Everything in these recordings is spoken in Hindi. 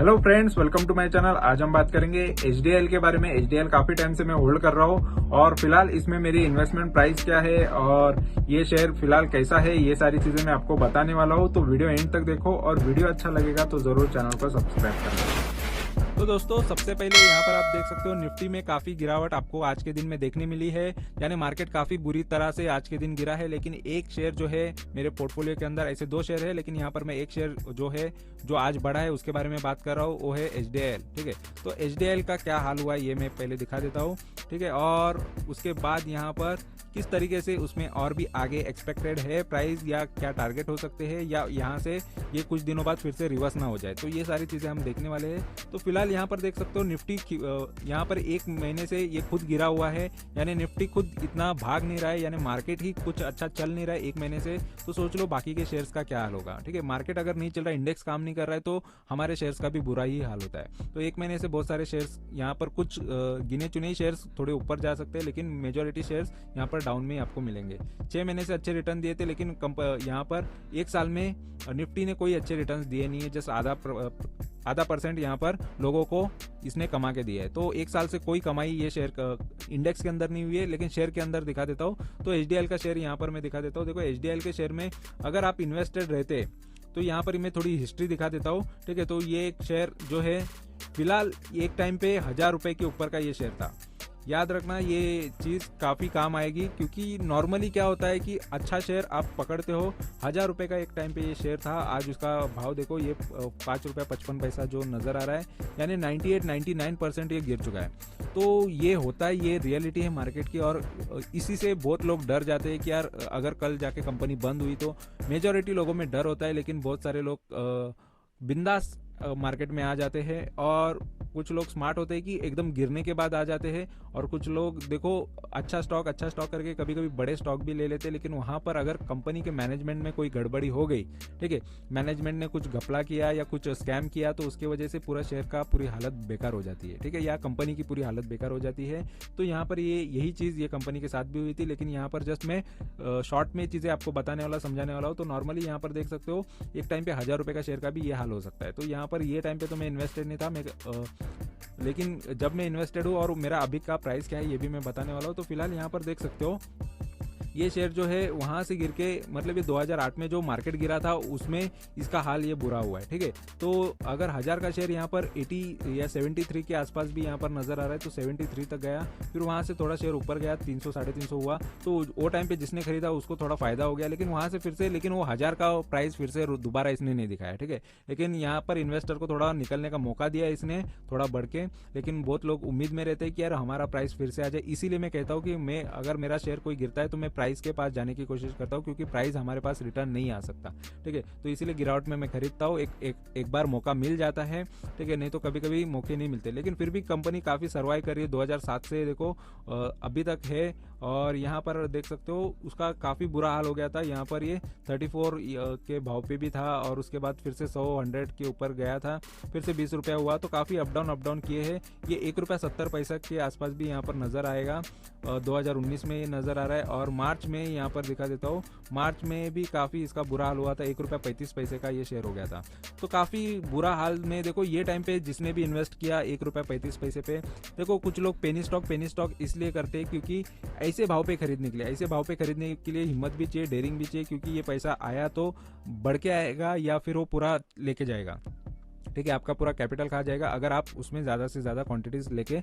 Hello friends, welcome to my channel. आज हम बात करेंगे एचडीएल के बारे में। एचडीएल काफी टाइम से मैं होल्ड कर रहा हूँ और फिलहाल इसमें मेरी इन्वेस्टमेंट प्राइस क्या है और ये शेयर फिलहाल कैसा है, ये सारी चीजें मैं आपको बताने वाला हूँ। तो वीडियो एंड तक देखो और वीडियो अच्छा लगेगा तो जरूर चैनल को सब्सक्राइब करना। तो दोस्तों, सबसे पहले यहाँ पर आप देख सकते हो निफ्टी में काफी गिरावट आपको आज के दिन में देखने मिली है। यानी मार्केट काफी बुरी तरह से आज के दिन गिरा है, लेकिन एक शेयर जो है मेरे पोर्टफोलियो के अंदर, ऐसे दो शेयर है लेकिन यहाँ पर मैं एक शेयर जो है जो आज बढ़ा है उसके बारे में बात कर रहा हूँ, वो है एचडीएल। ठीक है, तो एचडीएल का क्या हाल हुआ है ये मैं पहले दिखा देता हूँ। ठीक है, और उसके बाद यहाँ पर किस तरीके से उसमें और भी आगे एक्सपेक्टेड है प्राइस या क्या टारगेट हो सकते हैं, या यहाँ से ये कुछ दिनों बाद फिर से रिवर्स ना हो जाए, तो ये सारी चीजें हम देखने वाले हैं। तो फिलहाल यहाँ पर देख सकते हो निफ्टी यहाँ पर एक महीने से ये खुद गिरा हुआ है, यानी निफ्टी खुद इतना भाग नहीं रहा है, यानी मार्केट ही कुछ अच्छा चल नहीं रहा है एक महीने से। तो सोच लो बाकी के शेयर्स का क्या हाल होगा। ठीक है, मार्केट अगर नहीं चल रहा है, इंडेक्स काम नहीं कर रहा है, तो हमारे शेयर्स का भी बुरा ही हाल होता है। तो एक महीने से बहुत सारे शेयर्स यहाँ पर, कुछ गिने चुने शेयर्स थोड़े ऊपर जा सकते हैं, लेकिन मेजोरिटी शेयर्स यहाँ पर डाउन में आपको मिलेंगे। 6 महीने से अच्छे रिटर्न दिए थे, लेकिन यहाँ पर एक साल में निफ्टी ने कोई अच्छे रिटर्न दिए नहीं है। जस्ट आधा % यहाँ पर लोगों को इसने कमा के दिया है। तो एक साल से कोई कमाई ये शेयर इंडेक्स के अंदर नहीं हुई है, लेकिन शेयर के अंदर दिखा देता हूँ। तो एचडीएल का शेयर यहाँ पर मैं दिखा देता हूँ। देखो, एचडीएल के शेयर में अगर आप इन्वेस्टेड रहते तो यहाँ पर मैं थोड़ी हिस्ट्री दिखा देता हूँ। ठीक है, तो ये एक शेयर जो है फिलहाल एक टाइम पे 1000 रुपए के ऊपर का ये शेयर था। याद रखना, ये चीज़ काफ़ी काम आएगी, क्योंकि नॉर्मली क्या होता है कि अच्छा शेयर आप पकड़ते हो। 1000 रुपये का एक टाइम पे ये शेयर था, आज उसका भाव देखो, ये 5 रुपये 55 पैसा जो नज़र आ रहा है, यानी 99% ये गिर चुका है। तो ये होता है, ये रियलिटी है मार्केट की, और इसी से बहुत लोग डर जाते हैं कि यार अगर कल जाके कंपनी बंद हुई तो। मेजॉरिटी लोगों में डर होता है, लेकिन बहुत सारे लोग बिंदास मार्केट में आ जाते हैं, और कुछ लोग स्मार्ट होते हैं कि एकदम गिरने के बाद आ जाते हैं, और कुछ लोग देखो अच्छा स्टॉक करके कभी कभी बड़े स्टॉक भी ले लेते हैं, लेकिन वहां पर अगर कंपनी के मैनेजमेंट में कोई गड़बड़ी हो गई, ठीक है, मैनेजमेंट ने कुछ घपला किया या कुछ स्कैम किया, तो उसकी वजह से पूरा शेयर का पूरी हालत बेकार हो जाती है। ठीक है, या कंपनी की पूरी हालत बेकार हो जाती है। तो यहाँ पर यही चीज़ ये कंपनी के साथ भी हुई थी, लेकिन यहाँ पर जस्ट मैं शॉर्ट में चीज़ें आपको बताने वाला, समझाने वाला हूँ। तो नॉर्मली यहाँ पर देख सकते हो एक टाइम पे 1000 रुपये का शेयर का भी ये हाल हो सकता है। तो यहाँ पर ये टाइम पे तो मैं इन्वेस्टेड नहीं था, लेकिन जब मैं इन्वेस्टेड हूँ और मेरा अभी का प्राइस क्या है ये भी मैं बताने वाला हूँ। तो फिलहाल यहाँ पर देख सकते हो ये शेयर जो है वहां से गिर के, मतलब ये 2008 में जो मार्केट गिरा था उसमें इसका हाल ये बुरा हुआ है। ठीक है, तो अगर 1000 का शेयर यहाँ पर 80 या 73 के आसपास भी यहाँ पर नजर आ रहा है, तो 73 तक गया, फिर वहां से थोड़ा शेयर ऊपर गया, 300 350 हुआ। तो वो टाइम पे जिसने खरीदा उसको थोड़ा फायदा हो गया, लेकिन वहां से फिर से, लेकिन वो 1000 का प्राइस फिर से दोबारा इसने नहीं दिखाया। ठीक है, लेकिन यहाँ पर इन्वेस्टर को थोड़ा निकलने का मौका दिया इसने, थोड़ा बढ़ के। लेकिन बहुत लोग उम्मीद में रहते हैं कि यार हमारा प्राइस फिर से आ जाए। इसीलिए मैं कहता हूँ कि मैं, अगर मेरा शेयर कोई गिरता है तो मैं प्राइस के पास जाने की कोशिश करता हूं, क्योंकि प्राइस हमारे पास रिटर्न नहीं आ सकता। ठीक है, तो इसीलिए गिरावट में मैं खरीदता हूं। एक बार मौका मिल जाता है, ठीक है, नहीं तो कभी कभी मौके नहीं मिलते। लेकिन फिर भी कंपनी काफी सर्वाइव कर रही है, 2007 से देखो अभी तक है। और यहाँ पर देख सकते हो उसका काफी बुरा हाल हो गया था। यहाँ पर ये 34 के भाव पे भी था, और उसके बाद फिर से 100 के ऊपर गया था, फिर से 20 रुपया हुआ। तो काफी अप डाउन किए हैं। ये 1 रुपया 70 पैसा के आसपास भी यहाँ पर नजर आएगा। 2019 में ये नजर आ रहा है, और मार्च में यहाँ पर दिखा देता हूँ, मार्च में भी काफी इसका बुरा हाल हुआ था। 1 रुपया 35 पैसे का ये शेयर हो गया था। तो काफी बुरा हाल में देखो, ये टाइम पे जिसने भी इन्वेस्ट किया 1 रुपया 35 पैसे पे, देखो कुछ लोग पेनी स्टॉक इसलिए करते हैं क्योंकि ऐसे भाव पे खरीदने के लिए, ऐसे भाव पे खरीदने के लिए हिम्मत भी चाहिए, डेयरिंग भी चाहिए, क्योंकि ये पैसा आया तो बढ़ के आएगा या फिर वो पूरा लेके जाएगा। ठीक है, आपका पूरा कैपिटल खा जाएगा अगर आप उसमें ज़्यादा से ज़्यादा क्वांटिटीज लेके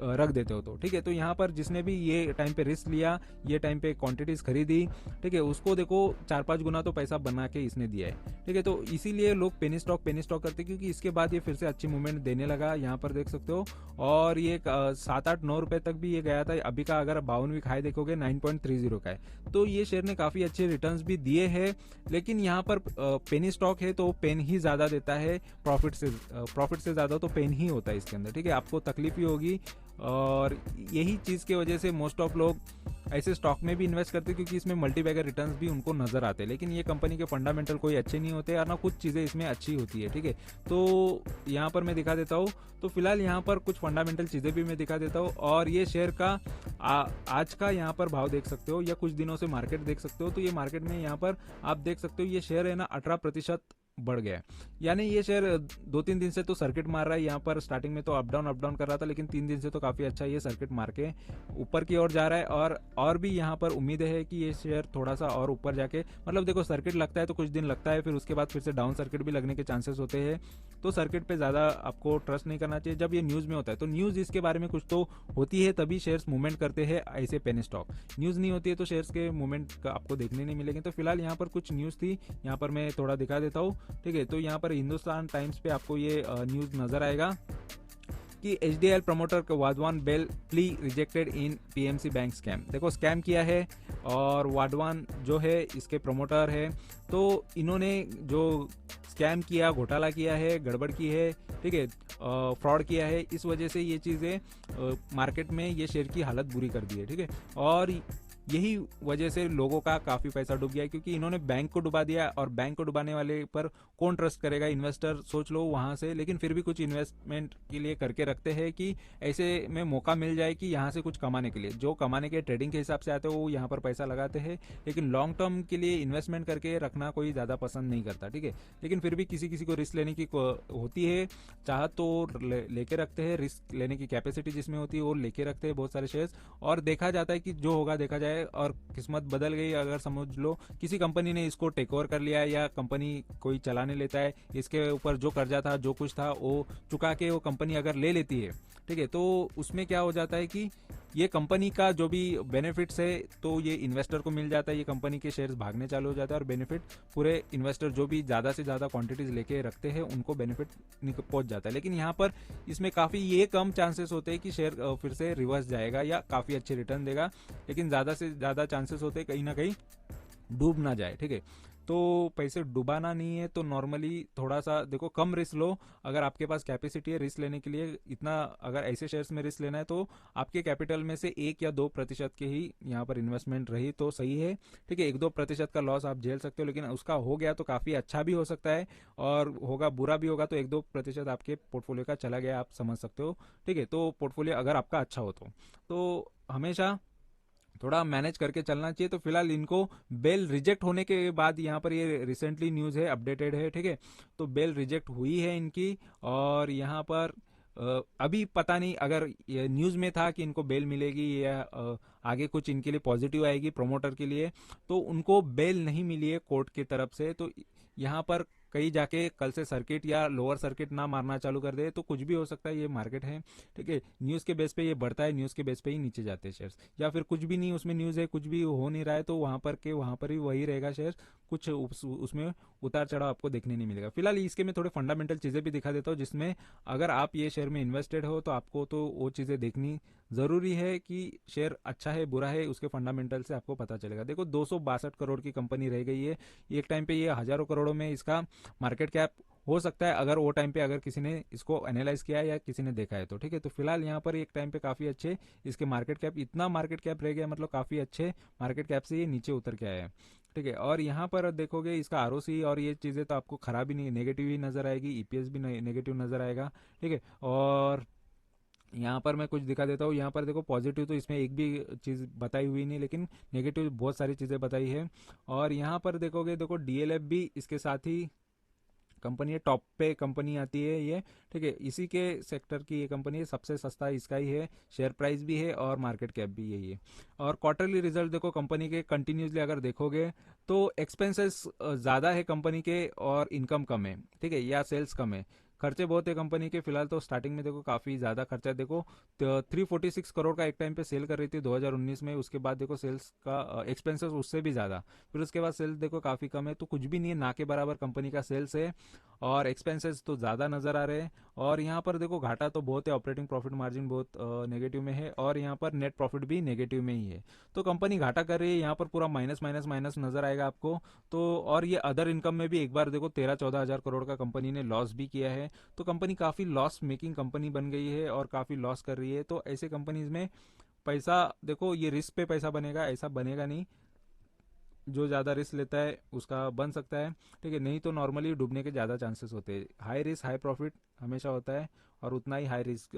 रख देते हो तो। ठीक है, तो यहाँ पर जिसने भी ये टाइम पे रिस्क लिया, ये टाइम पे क्वांटिटीज खरीदी, ठीक है, उसको देखो 4-5 गुना तो पैसा बना के इसने दिया है। ठीक है, तो इसीलिए लोग पेनी स्टॉक करते, क्योंकि इसके बाद ये फिर से अच्छी मूवमेंट देने लगा। यहाँ पर देख सकते हो, और ये 7-8-9 रुपए तक भी ये गया था। अभी का अगर 52 वीक हाई देखोगे 9.30 का है। तो ये शेयर ने काफी अच्छे रिटर्न्स भी दिए हैं, लेकिन यहाँ पर पेनी स्टॉक है तो पेन ही ज्यादा देता है प्रॉफिट से ज्यादा, तो पेन ही होता है इसके अंदर। ठीक है, आपको तकलीफ ही होगी, और यही चीज की वजह से मोस्ट ऑफ लोग ऐसे स्टॉक में भी इन्वेस्ट करते हैं, क्योंकि इसमें मल्टीबैगर रिटर्न्स भी उनको नजर आते हैं। लेकिन ये कंपनी के फंडामेंटल कोई अच्छे नहीं होते, और ना कुछ चीजें इसमें अच्छी होती है। ठीक है, तो यहाँ पर मैं दिखा देता हूँ। तो फिलहाल यहाँ पर कुछ फंडामेंटल चीजें भी मैं दिखा देता हूँ, और ये शेयर का आज का यहाँ पर भाव देख सकते हो, या कुछ दिनों से मार्केट देख सकते हो। तो ये मार्केट में यहाँ पर आप देख सकते हो, ये शेयर है ना 18% बढ़ गया है। यानी ये शेयर 2-3 दिन से तो सर्किट मार रहा है। यहाँ पर स्टार्टिंग में तो अप डाउन कर रहा था, लेकिन 3 दिन से तो काफ़ी अच्छा ये सर्किट मार के ऊपर की ओर जा रहा है। और भी यहाँ पर उम्मीद है कि ये शेयर थोड़ा सा और ऊपर जाके, मतलब देखो सर्किट लगता है तो कुछ दिन लगता है, फिर उसके बाद फिर से डाउन सर्किट भी लगने के चांसेस होते हैं। तो सर्किट पे ज़्यादा आपको ट्रस्ट नहीं करना चाहिए। जब ये न्यूज़ में होता है तो न्यूज़ इसके बारे में कुछ तो होती है, तभी शेयर्स मूवमेंट करते हैं ऐसे पेनी स्टॉक। न्यूज़ नहीं होती है तो शेयर्स के मूवमेंट का आपको देखने नहीं मिलेंगे। तो फिलहाल यहाँ पर कुछ न्यूज़ थी, यहाँ पर मैं थोड़ा दिखा देता हूँ। ठीक है, तो यहाँ पर हिंदुस्तान टाइम्स पे आपको ये न्यूज़ नज़र आएगा कि HDL promoter Wadhawan bail plea rejected in PMC bank scam. देखो स्कैम किया है, और वाधवान जो है इसके प्रमोटर है, तो इन्होंने जो स्कैम किया, घोटाला किया है, गड़बड़ की है, ठीक है, फ्रॉड किया है, इस वजह से ये चीज़ें मार्केट में ये शेयर की हालत बुरी कर दी है। ठीक है, और यही वजह से लोगों का काफ़ी पैसा डूब गया है, क्योंकि इन्होंने बैंक को डुबा दिया, और बैंक को डुबाने वाले पर कौन ट्रस्ट करेगा? इन्वेस्टर सोच लो वहाँ से। लेकिन फिर भी कुछ इन्वेस्टमेंट के लिए करके रखते हैं कि ऐसे में मौका मिल जाए कि यहाँ से कुछ कमाने के लिए, जो कमाने के ट्रेडिंग के हिसाब से आते हैं वो यहाँ पर पैसा लगाते हैं, लेकिन लॉन्ग टर्म के लिए इन्वेस्टमेंट करके रखना कोई ज़्यादा पसंद नहीं करता। ठीक है, लेकिन फिर भी किसी किसी को रिस्क लेने की होती है, चाहत तो लेके रखते हैं, रिस्क लेने की कैपेसिटी जिसमें होती है वो लेके रखते हैं बहुत सारे शेयर्स, और देखा जाता है कि जो होगा देखा जाए। और किस्मत बदल गई, अगर समझ लो किसी कंपनी ने इसको टेक ओवर कर लिया है, या कंपनी कोई चलाने लेता है, इसके ऊपर जो कर्जा था, जो कुछ था वो चुका के वो कंपनी अगर ले लेती है, ठीक है, तो उसमें क्या हो जाता है कि ये कंपनी का जो भी बेनिफिट्स है तो ये इन्वेस्टर को मिल जाता है, ये कंपनी के शेयर्स भागने चालू हो जाता है, और बेनिफिट पूरे इन्वेस्टर जो भी ज़्यादा से ज़्यादा क्वांटिटीज लेके रखते हैं उनको बेनिफिट पहुंच जाता है। लेकिन यहाँ पर इसमें काफ़ी ये कम चांसेस होते हैं कि शेयर फिर से रिवर्स जाएगा या काफ़ी अच्छे रिटर्न देगा, लेकिन ज़्यादा से ज़्यादा चांसेस होते हैं कहीं ना कहीं डूब ना जाए। ठीक है, तो पैसे डुबाना नहीं है तो नॉर्मली थोड़ा सा देखो कम रिस्क लो। अगर आपके पास कैपेसिटी है रिस्क लेने के लिए, इतना अगर ऐसे शेयर्स में रिस्क लेना है तो आपके कैपिटल में से 1 या 2% के ही यहाँ पर इन्वेस्टमेंट रही तो सही है। ठीक है, 1-2% का लॉस आप झेल सकते हो, लेकिन उसका हो गया तो काफ़ी अच्छा भी हो सकता है, और होगा बुरा भी होगा तो 1-2% आपके पोर्टफोलियो का चला गया, आप समझ सकते हो। ठीक है, तो पोर्टफोलियो अगर आपका अच्छा हो तो हमेशा थोड़ा मैनेज करके चलना चाहिए। तो फिलहाल इनको बेल रिजेक्ट होने के बाद, यहाँ पर ये रिसेंटली न्यूज़ है, अपडेटेड है, ठीक है, तो बेल रिजेक्ट हुई है इनकी, और यहाँ पर अभी पता नहीं, अगर ये न्यूज़ में था कि इनको बेल मिलेगी या आगे कुछ इनके लिए पॉजिटिव आएगी प्रमोटर के लिए, तो उनको बेल नहीं मिली है कोर्ट की तरफ से। तो यहाँ पर कहीं जाके कल से सर्किट या लोअर सर्किट ना मारना चालू कर दे तो कुछ भी हो सकता है, ये मार्केट है। ठीक है, न्यूज़ के बेस पे ये बढ़ता है, न्यूज़ के बेस पे ही नीचे जाते हैं शेयर्स, या फिर कुछ भी नहीं उसमें न्यूज़ है, कुछ भी हो नहीं रहा है तो वहाँ पर के वहाँ पर ही वही रहेगा शेयर, कुछ उसमें उतार चढ़ाव आपको देखने नहीं मिलेगा। फिलहाल इसके मैं थोड़े फंडामेंटल चीज़ें भी दिखा देता हूँ, जिसमें अगर आप ये शेयर में इन्वेस्टेड हो तो आपको तो वो चीज़ें देखनी ज़रूरी है कि शेयर अच्छा है बुरा है, उसके फंडामेंटल से आपको पता चलेगा। देखो 262 करोड़ की कंपनी रह गई है, एक टाइम पे ये हज़ारों करोड़ों में इसका मार्केट कैप हो सकता है, अगर वो टाइम पे अगर किसी ने इसको एनालाइज किया है या किसी ने देखा है तो। ठीक है, तो फिलहाल यहाँ पर एक टाइम पे काफ़ी अच्छे इसके मार्केट कैप, इतना मार्केट कैप रह गया, मतलब काफ़ी अच्छे मार्केट कैप से ये नीचे उतर के आया है। ठीक है, और यहाँ पर देखोगे इसका आरओसी और ये चीज़ें तो आपको खराब ही नहीं, नेगेटिव ही नज़र आएगी, ईपीएस भी नेगेटिव नज़र आएगा। ठीक है, और यहाँ पर मैं कुछ दिखा देता हूँ। यहाँ पर देखो पॉजिटिव तो इसमें एक भी चीज़ बताई हुई नहीं, लेकिन नेगेटिव बहुत सारी चीज़ें बताई है। और यहाँ पर देखोगे, देखो डीएलएफ भी इसके साथ ही कंपनी है, टॉप पे कंपनी आती है ये। ठीक है, इसी के सेक्टर की ये कंपनी है, सबसे सस्ता इसका ही है, शेयर प्राइस भी है और मार्केट कैप भी यही है। और क्वार्टरली रिजल्ट देखो कंपनी के कंटिन्यूसली अगर देखोगे तो एक्सपेंसेस ज़्यादा है कंपनी के और इनकम कम है। ठीक है, या सेल्स कम है, खर्चे बहुत है कंपनी के। फिलहाल तो स्टार्टिंग में देखो काफ़ी ज़्यादा खर्चा, देखो 346 करोड़ का एक टाइम पे सेल कर रही थी 2019 में, उसके बाद देखो सेल्स का एक्सपेंसेस उससे भी ज़्यादा, फिर उसके बाद सेल्स देखो काफ़ी कम है, तो कुछ भी नहीं है, ना के बराबर कंपनी का सेल्स है, और एक्सपेंसेस तो ज़्यादा नज़र आ रहे हैं। और यहाँ पर देखो घाटा तो बहुत है, ऑपरेटिंग प्रॉफिट मार्जिन बहुत नेगेटिव में है, और यहाँ पर नेट प्रॉफिट भी नेगेटिव में ही है। तो कंपनी घाटा कर रही है, यहाँ पर पूरा माइनस माइनस माइनस नज़र आएगा आपको। तो और ये अदर इनकम में भी एक बार देखो 13-14 हज़ार करोड़ का कंपनी ने लॉस भी किया है। तो कंपनी काफ़ी लॉस मेकिंग कंपनी बन गई है और काफ़ी लॉस कर रही है। तो ऐसे कंपनीज में पैसा देखो, ये रिस्क पे पैसा बनेगा ऐसा बनेगा नहीं, जो ज़्यादा रिस्क लेता है उसका बन सकता है। ठीक है, नहीं तो नॉर्मली डूबने के ज़्यादा चांसेस होते हैं। हाई रिस्क हाई प्रॉफिट हमेशा होता है, और उतना ही हाई रिस्क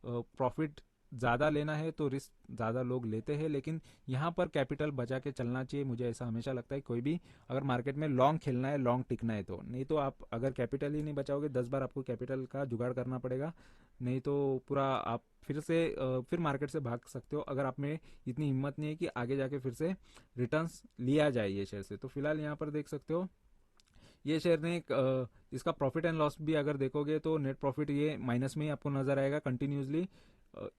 प्रॉफिट ज़्यादा लेना है तो रिस्क ज़्यादा लोग लेते हैं, लेकिन यहाँ पर कैपिटल बचा के चलना चाहिए, मुझे ऐसा हमेशा लगता है। कोई भी अगर मार्केट में लॉन्ग खेलना है, लॉन्ग टिकना है तो, नहीं तो आप अगर कैपिटल ही नहीं बचाओगे 10 बार आपको कैपिटल का जुगाड़ करना पड़ेगा, नहीं तो पूरा आप फिर मार्केट से भाग सकते हो अगर आप में इतनी हिम्मत नहीं है कि आगे जाके फिर से रिटर्न्स लिया जाए ये शेयर से। तो फिलहाल यहाँ पर देख सकते हो ये शेयर ने इसका प्रॉफिट एंड लॉस भी अगर देखोगे तो नेट प्रॉफिट ये माइनस में ही आपको नजर आएगा कंटिन्यूसली।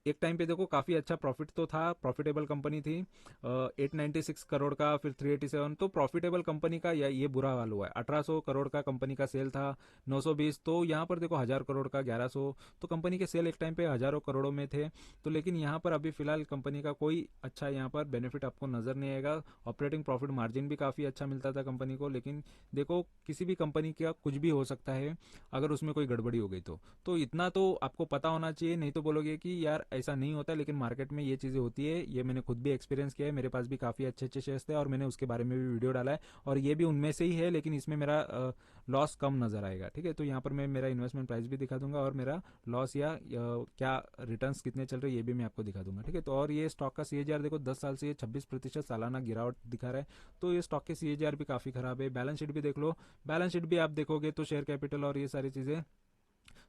एक टाइम पे देखो काफी अच्छा प्रॉफिट तो था, प्रॉफिटेबल कंपनी थी, 896 करोड़ का, फिर 387, तो प्रॉफिटेबल कंपनी का ये बुरा हाल हुआ है। 1800 करोड़ का कंपनी का सेल था, 920, तो यहाँ पर देखो 1000 करोड़ का 1100, तो कंपनी के सेल एक टाइम पे हजारों करोड़ों में थे। तो लेकिन यहाँ पर अभी फिलहाल कंपनी का कोई अच्छा यहाँ पर बेनिफिट आपको नजर नहीं आएगा। ऑपरेटिंग प्रॉफिट मार्जिन भी काफी अच्छा मिलता था कंपनी को, लेकिन देखो किसी भी कंपनी का कुछ भी हो सकता है अगर उसमें कोई गड़बड़ी हो गई तो इतना तो आपको पता होना चाहिए, नहीं तो बोलोगे कि यार ऐसा नहीं होता, लेकिन मार्केट में ये चीजें होती है। ये मैंने खुद भी एक्सपीरियंस किया है, मेरे पास भी काफी अच्छे अच्छे शेयर्स थे और मैंने उसके बारे में भी वीडियो डाला है, और ये भी उनमें से ही है, लेकिन इसमें मेरा लॉस कम नजर आएगा। ठीक है, तो यहाँ पर मैं मेरा इन्वेस्टमेंट प्राइस भी दिखा दूंगा और मेरा लॉस या क्या रिटर्न्स कितने चल रहे हैं ये भी मैं आपको दिखा दूंगा। ठीक है, तो और ये स्टॉक का सीएजीआर देखो 10 साल से ये 26% सालाना गिरावट दिखा रहा है, तो ये स्टॉक के सीएजीआर भी काफी खराब है। बैलेंस शीट भी देख लो, बैलेंस शीट भी आप देखोगे तो शेयर कैपिटल और ये सारी चीजें,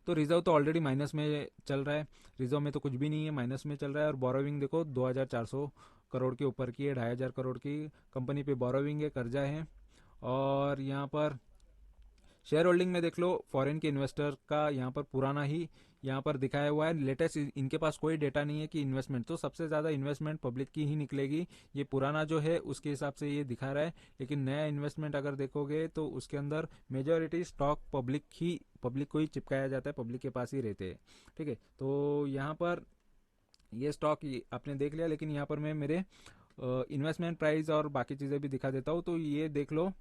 तो रिजर्व तो ऑलरेडी माइनस में चल रहा है, रिजर्व में तो कुछ भी नहीं है, माइनस में चल रहा है। और बोरोविंग देखो 2400 करोड़ के ऊपर की है, 2500 करोड़ की कंपनी पे बोरोविंग है, कर्जा है। और यहाँ पर शेयर होल्डिंग में देख लो, फॉरेन के इन्वेस्टर का यहाँ पर पुराना ही यहाँ पर दिखाया हुआ है, लेटेस्ट इनके पास कोई डेटा नहीं है कि इन्वेस्टमेंट, तो सबसे ज्यादा इन्वेस्टमेंट पब्लिक की ही निकलेगी। ये पुराना जो है उसके हिसाब से ये दिखा रहा है, लेकिन नया इन्वेस्टमेंट अगर देखोगे तो उसके अंदर मेजोरिटी स्टॉक पब्लिक को ही चिपकाया जाता है, पब्लिक के पास ही रहते हैं। ठीक है, तो यहाँ पर ये स्टॉक आपने देख लिया, लेकिन यहाँ पर मैं मेरे इन्वेस्टमेंट प्राइस और बाकी चीजें भी दिखा देता हूँ। तो ये देख लो,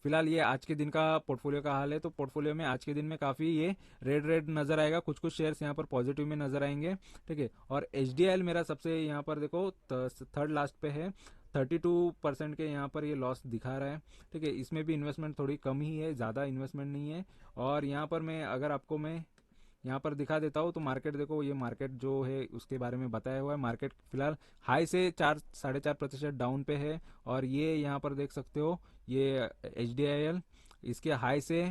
फिलहाल ये आज के दिन का पोर्टफोलियो का हाल है। तो पोर्टफोलियो में आज के दिन में काफी ये रेड नजर आएगा, कुछ कुछ शेयर्स यहाँ पर पॉजिटिव में नजर आएंगे। ठीक है, और एचडीएल मेरा सबसे यहाँ पर देखो थर्ड लास्ट पे है, 32% के यहाँ पर ये लॉस दिखा रहा है। ठीक है, इसमें भी इन्वेस्टमेंट थोड़ी कम ही है, ज्यादा इन्वेस्टमेंट नहीं है। और यहाँ पर मैं यहाँ पर दिखा देता हूँ, तो मार्केट देखो, ये मार्केट जो है उसके बारे में बताया हुआ है। मार्केट फिलहाल हाई से 4-4.5% डाउन पे है, और ये यहाँ पर देख सकते हो ये एचडीआईएल इसके हाई से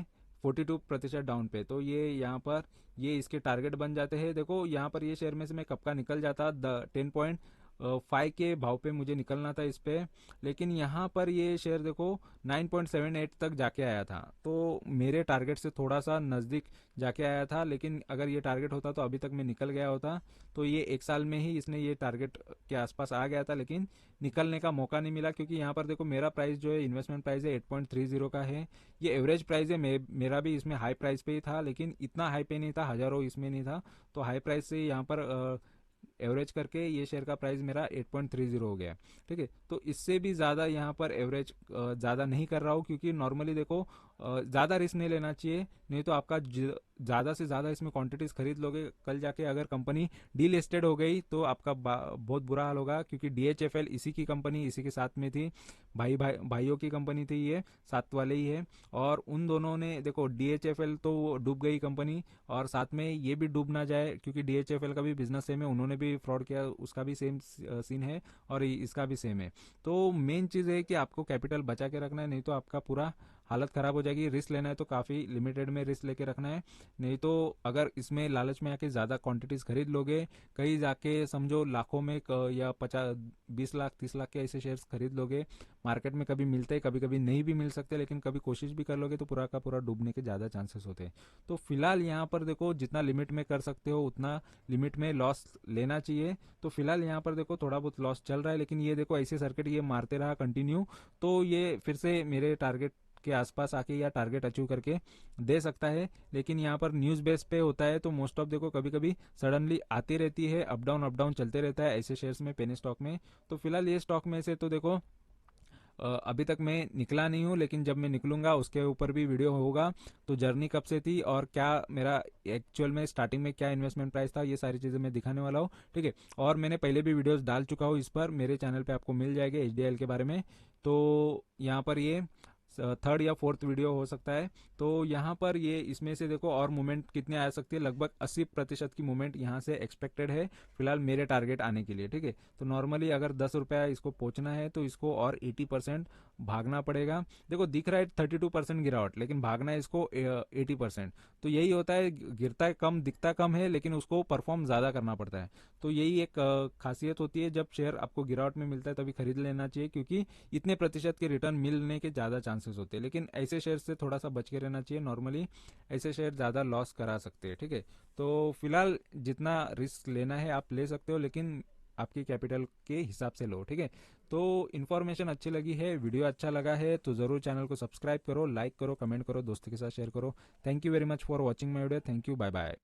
42% डाउन पे, तो ये यहाँ पर ये इसके टारगेट बन जाते हैं। देखो यहाँ पर ये शेयर में से मैं कब का निकल जाता, 10.5 के भाव पे मुझे निकलना था इस पे, लेकिन यहाँ पर ये शेयर देखो 9.78 तक जाके आया था, तो मेरे टारगेट से थोड़ा सा नजदीक जाके आया था। लेकिन अगर ये टारगेट होता तो अभी तक मैं निकल गया होता। तो ये एक साल में ही इसने ये टारगेट के आसपास आ गया था, लेकिन निकलने का मौका नहीं मिला, क्योंकि यहाँ पर देखो मेरा प्राइस जो है, इन्वेस्टमेंट प्राइस है 8.30 का है, ये एवरेज प्राइस है। मेरा भी इसमें हाई प्राइस पे ही था, लेकिन इतना हाई पे नहीं था, हजारों इसमें नहीं था, तो हाई प्राइस से यहाँ पर एवरेज करके ये शेयर का प्राइस मेरा 8.30 हो गया। ठीक है, तो इससे भी ज्यादा यहाँ पर एवरेज ज्यादा नहीं कर रहा हूँ, क्योंकि नॉर्मली देखो ज्यादा रिस्क नहीं लेना चाहिए, नहीं तो आपका ज्यादा से ज्यादा इसमें क्वांटिटीज खरीद लोगे, कल जाके अगर कंपनी डीलिस्टेड हो गई तो आपका बहुत बुरा हाल होगा। क्योंकि डीएचएफएल इसी की कंपनी, इसी के साथ में थी, भाइयों की कंपनी थी, ये साथ वाले ही है। और उन दोनों ने देखो, डीएचएफएल तो डूब गई कंपनी, और साथ में ये भी डूब ना जाए, क्योंकि डीएचएफएल का भी बिजनेस सेम है, उन्होंने भी फ्रॉड किया, उसका भी सेम सीन है और इसका भी सेम है। तो मेन चीज है कि आपको कैपिटल बचा के रखना है, नहीं तो आपका पूरा हालत खराब हो जाएगी। रिस्क लेना है तो काफी लिमिटेड में रिस्क लेके रखना है, नहीं तो अगर इसमें लालच में आके ज्यादा क्वांटिटीज खरीद लोगे, कहीं जाके समझो लाखों में या 20 लाख 30 लाख के ऐसे शेयर्स खरीद लोगे, मार्केट में कभी मिलते हैं, कभी कभी नहीं भी मिल सकते, लेकिन कभी कोशिश भी कर लोगे तो पूरा का पूरा डूबने के ज्यादा चांसेस होते हैं। तो फिलहाल यहाँ पर देखो, जितना लिमिट में कर सकते हो उतना लिमिट में लॉस लेना चाहिए। तो फिलहाल यहाँ पर देखो थोड़ा बहुत लॉस चल रहा है, लेकिन ये देखो ऐसे सर्किट ये मारते रहा कंटिन्यू, तो ये फिर से मेरे टारगेट के आसपास आके या टारगेट अचीव करके दे सकता है। लेकिन यहाँ पर न्यूज बेस पे होता है, तो मोस्ट ऑफ देखो कभी कभी सडनली आती रहती है, अप डाउन चलते रहता है ऐसे शेयर्स में, पेनी स्टॉक में। तो फिलहाल ये स्टॉक में से तो देखो अभी तक मैं निकला नहीं हूँ, लेकिन जब मैं निकलूंगा उसके ऊपर भी वीडियो होगा। तो जर्नी कब से थी और क्या मेरा एक्चुअल में स्टार्टिंग में क्या इन्वेस्टमेंट प्राइस था, ये सारी चीजें मैं दिखाने वाला हूँ। ठीक है, और मैंने पहले भी वीडियोस डाल चुका हूँ इस पर, मेरे चैनल पे आपको मिल जाएंगे एचडीएल के बारे में। तो यहाँ पर ये थर्ड या फोर्थ वीडियो हो सकता है। तो यहाँ पर ये इसमें से देखो और मूवमेंट कितनी आ सकती है, लगभग 80% की मूवमेंट यहाँ से एक्सपेक्टेड है फिलहाल मेरे टारगेट आने के लिए, ठीक है। तो नॉर्मली अगर 10 रुपया इसको पहुंचना है तो इसको और 80% भागना पड़ेगा। देखो दिख रहा है 32% गिरावट, लेकिन भागना है इसको 80%। तो यही होता है, गिरता है कम, दिखता कम है, लेकिन उसको परफॉर्म ज़्यादा करना पड़ता है। तो यही एक खासियत होती है, जब शेयर आपको गिरावट में मिलता है तभी खरीद लेना चाहिए, क्योंकि इतने प्रतिशत के रिटर्न मिलने के ज़्यादा चांसेस होते हैं। लेकिन ऐसे शेयर से थोड़ा सा बच के रहना चाहिए, नॉर्मली ऐसे शेयर ज़्यादा लॉस करा सकते हैं, ठीक है। तो फिलहाल जितना रिस्क लेना है आप ले सकते हो, लेकिन आपकी कैपिटल के हिसाब से लो, ठीक है। तो इन्फॉर्मेशन अच्छी लगी है, वीडियो अच्छा लगा है तो ज़रूर चैनल को सब्सक्राइब करो, लाइक करो, कमेंट करो, दोस्तों के साथ शेयर करो। Thank you very much for watching my video. Thank you, bye bye.